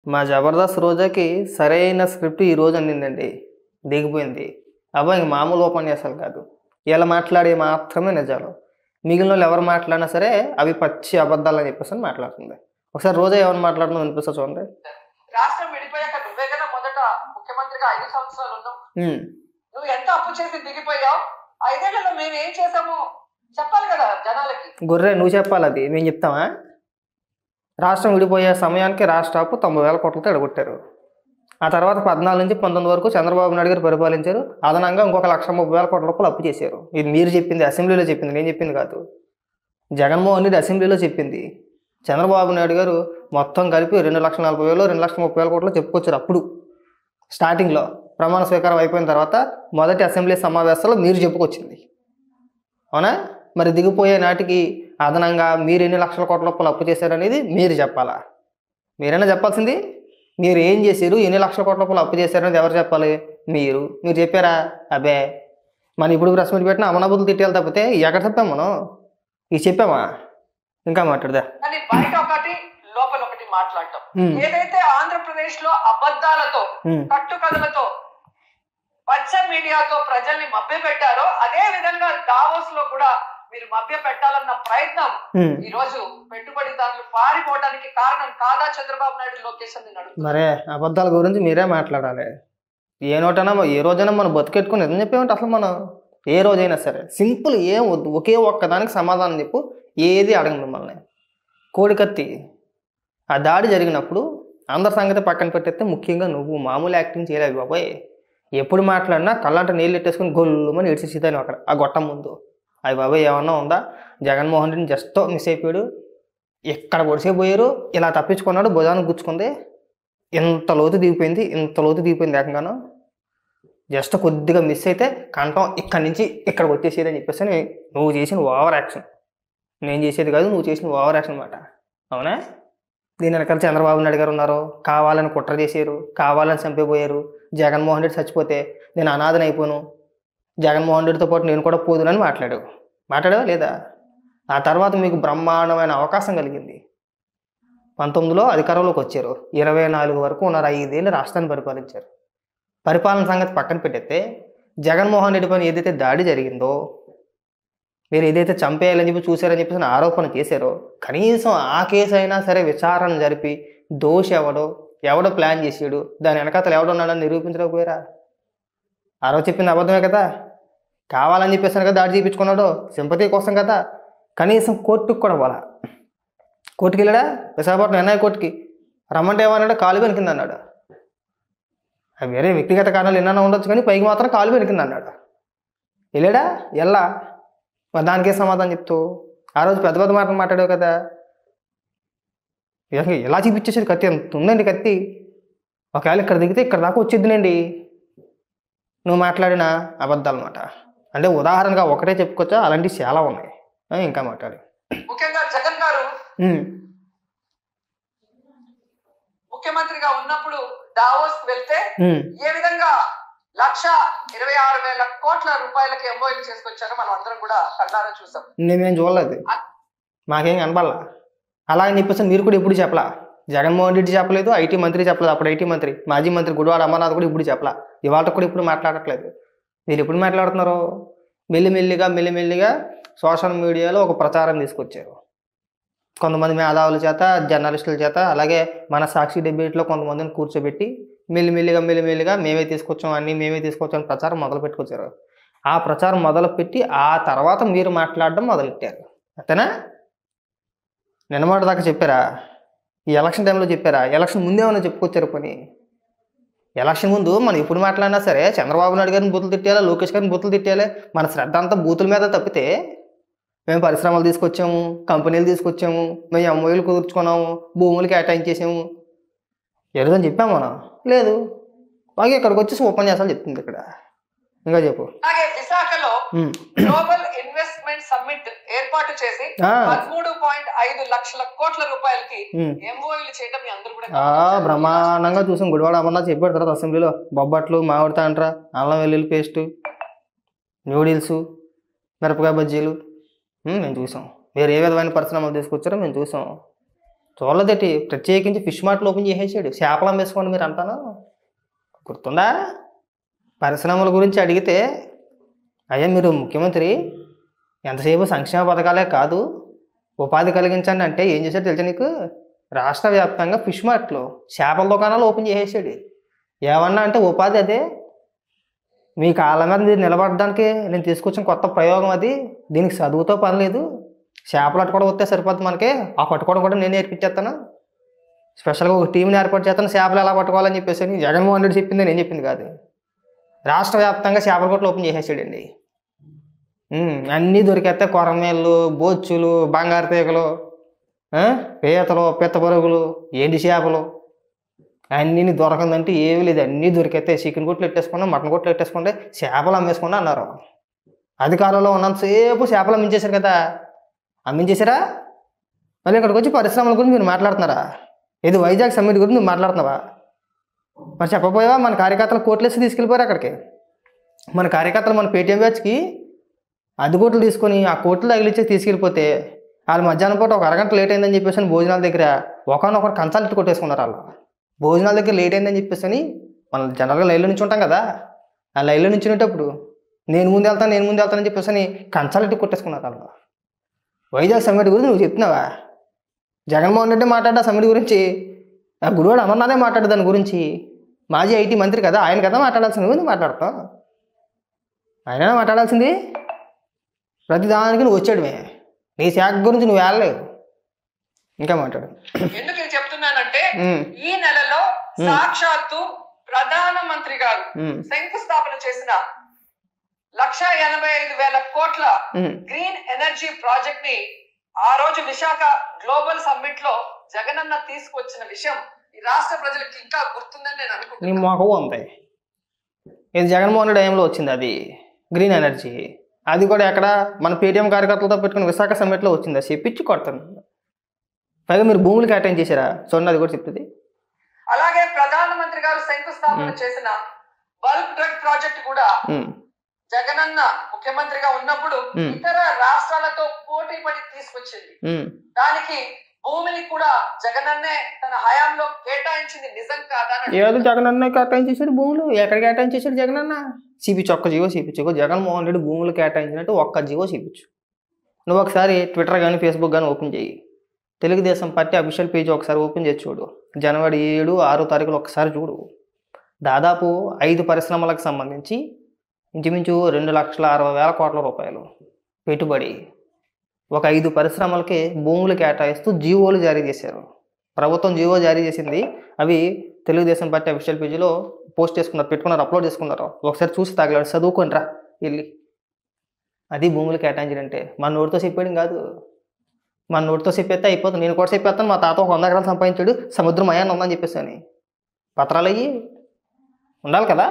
మా 'జబర్దస్త్' రోజాకి సరైన స్క్రిప్ట్ ఈరోజు అందిందండి. దిగిపోయింది. అబ్బా! ఇంక మామూలు ఉపన్యాసాలు కాదు. ఈళ్ళు మాట్లాడేవి మాత్రమే నిజాలు. మిగిలినోళ్ళు ఎవరు మాట్లాడినా సరే అవి పచ్చి అబద్ధాలని చెప్పేసని మాట్లాడుతుంది. ఒకసారి రోజా ఏమని మాట్లాడుతుందో వినిపిస్తా చూడండి. రాష్ట్రం విడిపోయాక నువ్వే కదా మొదట ముఖ్యమంత్రిగా 5 సంవత్సరాలు ఉన్నావు. నువ్వు ఎంత అప్పు చేసి దిగిపోయావు? 5 ఏళ్లలో మేము ఏం చేసామో చెప్పాలి కదా జనాలకి. గొర్రె నువ్వు చెప్పాలి, అది మేము చెప్తామా? రాష్ట్రం విడిపోయే సమయానికి రాష్ట్ర అప్పు 90,000 కోట్లతో ఎడగొట్టారు. ఆ తర్వాత 14 నుంచి 19 వరకు చంద్రబాబు నాయుడు గారు పరిపాలించారు. అదనంగా ఇంకొక 1,30,000 కోట్ల రూపాయలు అప్పు చేశారు. ఇది మీరు చెప్పింది, అసెంబ్లీలో చెప్పింది, నేను చెప్పింది కాదు. జగన్మోహన్ రెడ్డి అసెంబ్లీలో చెప్పింది. చంద్రబాబు నాయుడు గారు మొత్తం కలిపి 2,40,000 2,30,000 కోట్లు చెప్పుకొచ్చారు. అప్పుడు స్టార్టింగ్లో ప్రమాణ స్వీకారం అయిపోయిన తర్వాత మొదటి అసెంబ్లీ సమావేశాల్లో మీరు చెప్పుకొచ్చింది, అవునా? మరి దిగిపోయే నాటికి అదనంగా మీరు ఎన్ని లక్షల కోట్ల రూపాయలు అప్పు చేశారనేది మీరు చెప్పాలా? మీరైనా చెప్పాల్సింది. మీరు ఏం చేశారు, ఎన్ని లక్షల కోట్ల రూపాయలు అప్పు చేశారనేది ఎవరు చెప్పాలి? మీరు చెప్పారా? అబ్బే, మనం ఇప్పుడు ప్రెస్ మీట్ పెట్టినా అమనాబుద్ధులు తిట్టేయాలి తప్పితే ఎక్కడ చెప్పాం మనం? ఇది చెప్పామా? ఇంకా మాట్లాడదా? బయట ఒకటి లోపల ఒకటి మాట్లాడటం. ఏదైతే ఆంధ్రప్రదేశ్ లో అబద్ధాలతో కట్టుకథలతో పచ్చ మీడియాతో ప్రజల్ని మభ్య పెట్టారో అదే విధంగా దావోస్ లో కూడా మీరు మభ్య పెట్టాలన్న ప్రయత్నం ఈ రోజు పెట్టుబడిదారులు పారిపోవడానికి కారణం కాదా చంద్రబాబు నాయుడు, లోకేష్ అని అడుగుతున్నారు. మరే అబద్ధాల గురించి మీరే మాట్లాడాలి. ఏ నోటైనా ఏ రోజైనా మనం బతికెట్టుకుని నిజం చెప్పేమంటే అసలు మనం ఏ రోజైనా సరే సింపుల్ ఏం వద్దు, ఒకే ఒక్కదానికి సమాధానం చెప్పు, ఏది అడగదు మిమ్మల్ని. కోడికత్తి ఆ దాడి జరిగినప్పుడు అందరి సంగతి పక్కన పెట్టేస్తే ముఖ్యంగా నువ్వు మామూలు యాక్టింగ్ చేయలేవు బాబాయ్. ఎప్పుడు మాట్లాడినా కళ్ళంట నీళ్ళు ఎట్టేసుకుని గొల్లుమని ఏడ్చేసేదాన్ని అక్కడ ఆ గొట్టం ముందు. అవి బాబాయ్ ఏమన్నా ఉందా? జగన్మోహన్ రెడ్డిని జస్ట్ మిస్ అయిపోయాడు, ఎక్కడ పొడిసేపోయారు, ఇలా తప్పించుకున్నాడు, భుజానికి గుచ్చుకుంది, ఇంత లోతు దిగిపోయింది ఏకంగాను. జస్ట్ కొద్దిగా మిస్ అయితే కంఠం ఇక్కడి నుంచి ఇక్కడికి వచ్చేసేది అని చెప్పేసి నువ్వు చేసిన ఓవర్ యాక్షన్. నేను చేసేది కాదు, నువ్వు చేసిన ఓవర్ యాక్షన్ అనమాట, అవునా? దీని వెనకాల చంద్రబాబు నాయుడు గారు ఉన్నారు, కావాలని కుట్ర చేశారు, కావాలని చంపిపోయారు. జగన్మోహన్ రెడ్డి చచ్చిపోతే నేను అనాథన అయిపోను, జగన్మోహన్ రెడ్డితో పాటు నేను కూడా పోదునని మాట్లాడావా లేదా? ఆ తర్వాత మీకు బ్రహ్మాండమైన అవకాశం కలిగింది. 19లో అధికారంలోకి వచ్చారు, 24 వరకు ఉన్నారు, 5 ఏళ్ళు రాష్ట్రాన్ని పరిపాలించారు. పరిపాలన సంగతి పక్కన పెట్టేస్తే జగన్మోహన్ రెడ్డి పైన ఏదైతే దాడి జరిగిందో, మీరు ఏదైతే చంపేయాలని చెప్పి చూశారని చెప్పేసి ఆరోపణ చేశారో, కనీసం ఆ కేసు అయినా సరే విచారణ జరిపి దోషి ఎవడో ప్లాన్ చేసాడు, దాని వెనకాతలు ఎవడున్నాడని నిరూపించలేకపోయారా? ఆ రోజు చెప్పింది అబద్ధమే కదా. కావాలని చెప్పేసాను కదా దాడి చేయించుకున్నాడు, సింపతి కోసం కదా. కనీసం కోర్టుకు కూడా పోలా. కోర్టుకి వెళ్ళాడా? విశాఖపట్నం ఎన్ఐ కోర్టుకి రమ్మంటే ఏమన్నాడు? కాలు వెనికింది అన్నాడు. అవి వేరే వ్యక్తిగత కారణాలు ఎన్నైనా ఉండొచ్చు, కానీ పైకి మాత్రం కాలు వెనికింది అన్నాడు. వెళ్ళాడా? ఎలా? మరి దానికే సమాధానం చెప్తూ ఆ రోజు పెద్ద పెద్ద మాటలు మాట్లాడావు కదా. ఎలా చూపించేసాడు? కత్తి ఎంత ఉందండి కత్తి, ఒకవేళ ఇక్కడ దిగితే ఇక్కడ దాకా వచ్చేద్దునండి. నువ్వు మాట్లాడిన అబద్ధాలు అన్నమాట. అంటే ఉదాహరణగా ఒకటే చెప్పుకోవచ్చా? అలాంటివి చాలా ఉన్నాయి. ఇంకా మాట్లాడి ముఖ్యంగా జగన్ గారు ముఖ్యమంత్రిగా ఉన్నప్పుడు దావోస్ వెళ్తే ఏ విధంగా 1,26,000 కోట్ల రూపాయలకి ఎంఓఎల్ చేసుకొచ్చారో మనం అందరం కూడా కళ్ళారా చూసాం. నేనేం చూడలేదు, మాకేం కనపడలా. అలాగని చెప్పేసి మీరు కూడా ఎప్పుడు చెప్పలా. జగన్మోహన్ రెడ్డి చెప్పలేదు, ఐటీ మంత్రి చెప్పలేదు. అప్పుడు ఐటీ మంత్రి మాజీ మంత్రి గుడివాడ అమర్నాథ్ కూడా ఇప్పుడు చెప్పలా. ఇవాళ కూడా ఇప్పుడు మాట్లాడట్లేదు. మీరు ఎప్పుడు మాట్లాడుతున్నారు? మెల్లిమెల్లిగా సోషల్ మీడియాలో ఒక ప్రచారం తీసుకొచ్చారు. కొంతమంది మేధావుల చేత, జర్నలిస్టుల చేత, అలాగే మన సాక్షి డిబేట్లో కొంతమందిని కూర్చోబెట్టి మెల్లిమెల్లిగా మేమే తీసుకొచ్చాం ప్రచారం మొదలు పెట్టుకొచ్చారు. ఆ ప్రచారం మొదలుపెట్టి ఆ తర్వాత మీరు మాట్లాడడం మొదలెట్టారు. అంతేనా? నిన్నమాట దాకా చెప్పారా? ఈ ఎలక్షన్ టైంలో చెప్పారా? ఎలక్షన్ ముందే ఏమైనా చెప్పుకొచ్చారు? పని ఎలక్షన్ ముందు మనం ఎప్పుడు మాట్లాడినా సరే చంద్రబాబు నాయుడు గారిని బూతులు తిట్టాలి, లోకేష్ గారిని బూతులు తిట్టాలి. మన శ్రద్ధ అంతా బూతుల మీద తప్పితే మేము పరిశ్రమలు తీసుకొచ్చాము, కంపెనీలు తీసుకొచ్చాము, మేము ఎంఓయూలు కుదుర్చుకున్నాము, భూములు కేటాయించేసాము, ఏదని చెప్పాము మనం? లేదు. బాగా ఇక్కడికి వచ్చేసి ఉపన్యాసాలు చెప్తుంది ఇక్కడ. ఇంకా చెప్పు. విశాఖలో గ్లోబల్ ఇన్వెస్ట్మెంట్ సమ్మిట్ ఏర్పాటు చేసి 13.5 లక్షల కోట్ల రూపాయలకి ఎంఓయూలు చేయడం మీ అందరూ కూడా బ్రహ్మాండంగా చూసాం. గుడివాడ అమర్నాథ్ చెప్పాడు తర్వాత అసెంబ్లీలో. బొబ్బట్లు, మామిడి తాండ్ర, అల్లం వెల్లుల్లి పేస్టు, న్యూడిల్స్, మిరపకాయ బజ్జీలు మేము చూసాం. మీరు ఏ విధమైన పరిశ్రమలు తీసుకొచ్చారో మేము చూసాం. చూడలేదేటి, ప్రత్యేకించి ఫిష్ మార్ట్లు ఓపెన్ చేసేసాడు. చేపలు అమ్మేసుకోండి మీరు అంటాను. గుర్తుందా? పరిశ్రమల గురించి అడిగితే, అయ్యా మీరు ముఖ్యమంత్రి ఎంతసేపు సంక్షేమ పథకాలే కాదు ఉపాధి కలిగించండి అంటే ఏం చేశాడు తెలుసా నీకు? రాష్ట్ర వ్యాప్తంగా ఫిష్ మార్ట్లు, చేపల దుకాణాలు ఓపెన్ చేసేసాడు. ఏమన్నా అంటే ఉపాధి అదే, మీ కాళ్ళ మీద మీరు నిలబడడానికి నేను తీసుకొచ్చిన కొత్త ప్రయోగం అది. దీనికి చదువుతో పని లేదు, చేపలు పట్టుకోవడం వస్తే సరిపోద్ది మనకి. ఆ పట్టుకోవడం కూడా నేను నేర్పించేస్తాను, స్పెషల్గా ఒక టీంని ఏర్పాటు చేస్తాను చేపలు ఎలా పట్టుకోవాలని చెప్పేసి. జగన్మోహన్ రెడ్డి చెప్పింది, నేను చెప్పింది కాదు. రాష్ట్ర వ్యాప్తంగా చేపల కొట్లు ఓపెన్ చేసేసాడండి. అన్నీ దొరికేస్తే కొరమేళ్ళు, బొచ్చులు, బంగారు తీగలు, పీతలు, పిత్త పరుగులు, ఎండి చేపలు అన్నీ దొరకందంటే ఏమీ లేదు. అన్నీ దొరికేస్తే చికెన్ కొట్లు పెట్టేసుకున్నా, మటన్ కొట్లు పెట్టేసుకుంటే చేపలు అమ్మేసుకున్నా అన్నారు. అధికారంలో ఉన్నంతసేపు చేపలు అమ్మించేశారు కదా. అమ్మించేశారా? మళ్ళీ ఇక్కడికి వచ్చి పరిశ్రమల గురించి మీరు మాట్లాడుతున్నారా? ఇది వైజాగ్ సమ్మిట్ గురించి నువ్వు మాట్లాడుతున్నావా? మరి చెప్పపోయావా? మన కార్యకర్తలు కోట్లేసి తీసుకెళ్ళిపోయారు అక్కడికి. మన కార్యకర్తలు మన పేటీఎం బ్యాచ్కి 10 కోట్లు తీసుకొని ఆ కోట్లు తగిలిచ్చి తీసుకెళ్ళిపోతే వాళ్ళు మధ్యాహ్నం పూట ఒక అరగంట లేట్ అయిందని చెప్పేసి భోజనాల దగ్గర ఒకనొకరు కంచాలు కొట్టేసుకున్నారు. వాళ్ళు భోజనాల దగ్గర లేట్ అయిందని చెప్పేసి మనం జనరల్గా లైన్లో నుంచి ఉంటాం కదా, ఆ లైన్లో నుంచి ఉండేటప్పుడు నేను ముందు వెళ్తానని చెప్పేసి కంచాలు కొట్టేసుకున్నారు వాళ్ళు. వైజాగ్ సమ్మిట్ గురించి నువ్వు చెప్తున్నావా? జగన్మోహన్ రెడ్డి మాట్లాడా సమ్మిట్ గురించి, ఆ గుడివాడ అమర్నాథే మాట్లాడు దాని గురించి. మాజీ ఐటీ మంత్రి కదా, ఆయన కదా మాట్లాడాల్సింది. నువ్వు మాట్లాడతావు? ఆయన మాట్లాడాల్సింది. ప్రతిదానికి నువ్వు వచ్చాడుమే, నీ శాఖ గురించి నువ్వు వెళ్ళలేవు. ఇంకా మాట్లాడు. ఎందుకు ఇది చెప్తున్నానంటే ఈ నెలలో సాక్షాత్తు ప్రధానమంత్రి గారు శంకుస్థాపన చేసిన 1,85,000 కోట్ల గ్రీన్ ఎనర్జీ ప్రాజెక్ట్ ని ఆ రోజు విశాఖ గ్లోబల్ సమ్మిట్ లో జగనన్న తీసుకొచ్చిన విషయం ఈ రాష్ట్ర ప్రజలకు ఇంకా గుర్తుందని నేను అనుకుంటున్నాను. ఇది జగన్మోహన్ రెడ్డి టైంలో వచ్చింది అది గ్రీన్ ఎనర్జీ. అది కూడా ఎక్కడ? మన పేటీఎం కార్యకర్తలతో పెట్టుకుని విశాఖ సమ్మిట్లో వచ్చింది. చెప్పించి కొడతాను. పైగా మీరు భూములు కేటాయించేశారా? చూడండి, అది కూడా చెప్తుంది. అలాగే ప్రధానమంత్రి గారు శంకుస్థాపన చేసిన బల్క్ డ్రగ్ ప్రాజెక్ట్ కూడా జగనన్న ముఖ్యమంత్రిగా ఉన్నప్పుడు ఇతర రాష్ట్రాలతో పోటీ పడి తీసుకొచ్చింది. దానికి భూమిని కూడా జగనన్నే తన హయాంలో కేటాయించింది. నిజం కాదా? ఏదో జగనన్న కేటాయించేసాడు భూములు. ఎక్కడ కేటాయించేసాడు జగనన్న? చూపించు, ఒక్క జీవో చూపించు. జగన్మోహన్ రెడ్డి భూములు కేటాయించినట్టు ఒక్క జీవో చూపించు. నువ్వు ఒకసారి ట్విట్టర్ కానీ ఫేస్బుక్ కానీ ఓపెన్ చేయి. తెలుగుదేశం పార్టీ అఫీషియల్ పేజ్ ఒకసారి ఓపెన్ చేసి చూడు. జనవరి 7, 6 తారీఖులు ఒకసారి చూడు. దాదాపు 5 పరిశ్రమలకు సంబంధించి ఇంచుమించు 2,60,000 కోట్ల రూపాయలు పెట్టుబడి ఒక 5 పరిశ్రమలకి భూములు కేటాయిస్తూ జీవోలు జారీ చేశారు. ప్రభుత్వం జీవో జారీ చేసింది. అవి తెలుగుదేశం పార్టీ అఫీషియల్ పేజీలో పోస్ట్ చేసుకున్నారు, పెట్టుకున్నారు, అప్లోడ్ చేసుకున్నారు. ఒకసారి చూసి తగలాడు, చదువుకొని రా వెళ్ళి. అది భూములు కేటాయించాలంటే మన నోటితో చెప్పేయడం కాదు. మన నోటితో చెప్పేస్తే అయిపోతుంది. నేను కూడా చెప్పేస్తాను, మా తాత ఒక 100 ఎకరాలు సంపాదించాడు, సముద్రం అయాన్ని ఉందని చెప్పేసి అని. పత్రాలు అయ్యి ఉండాలి కదా.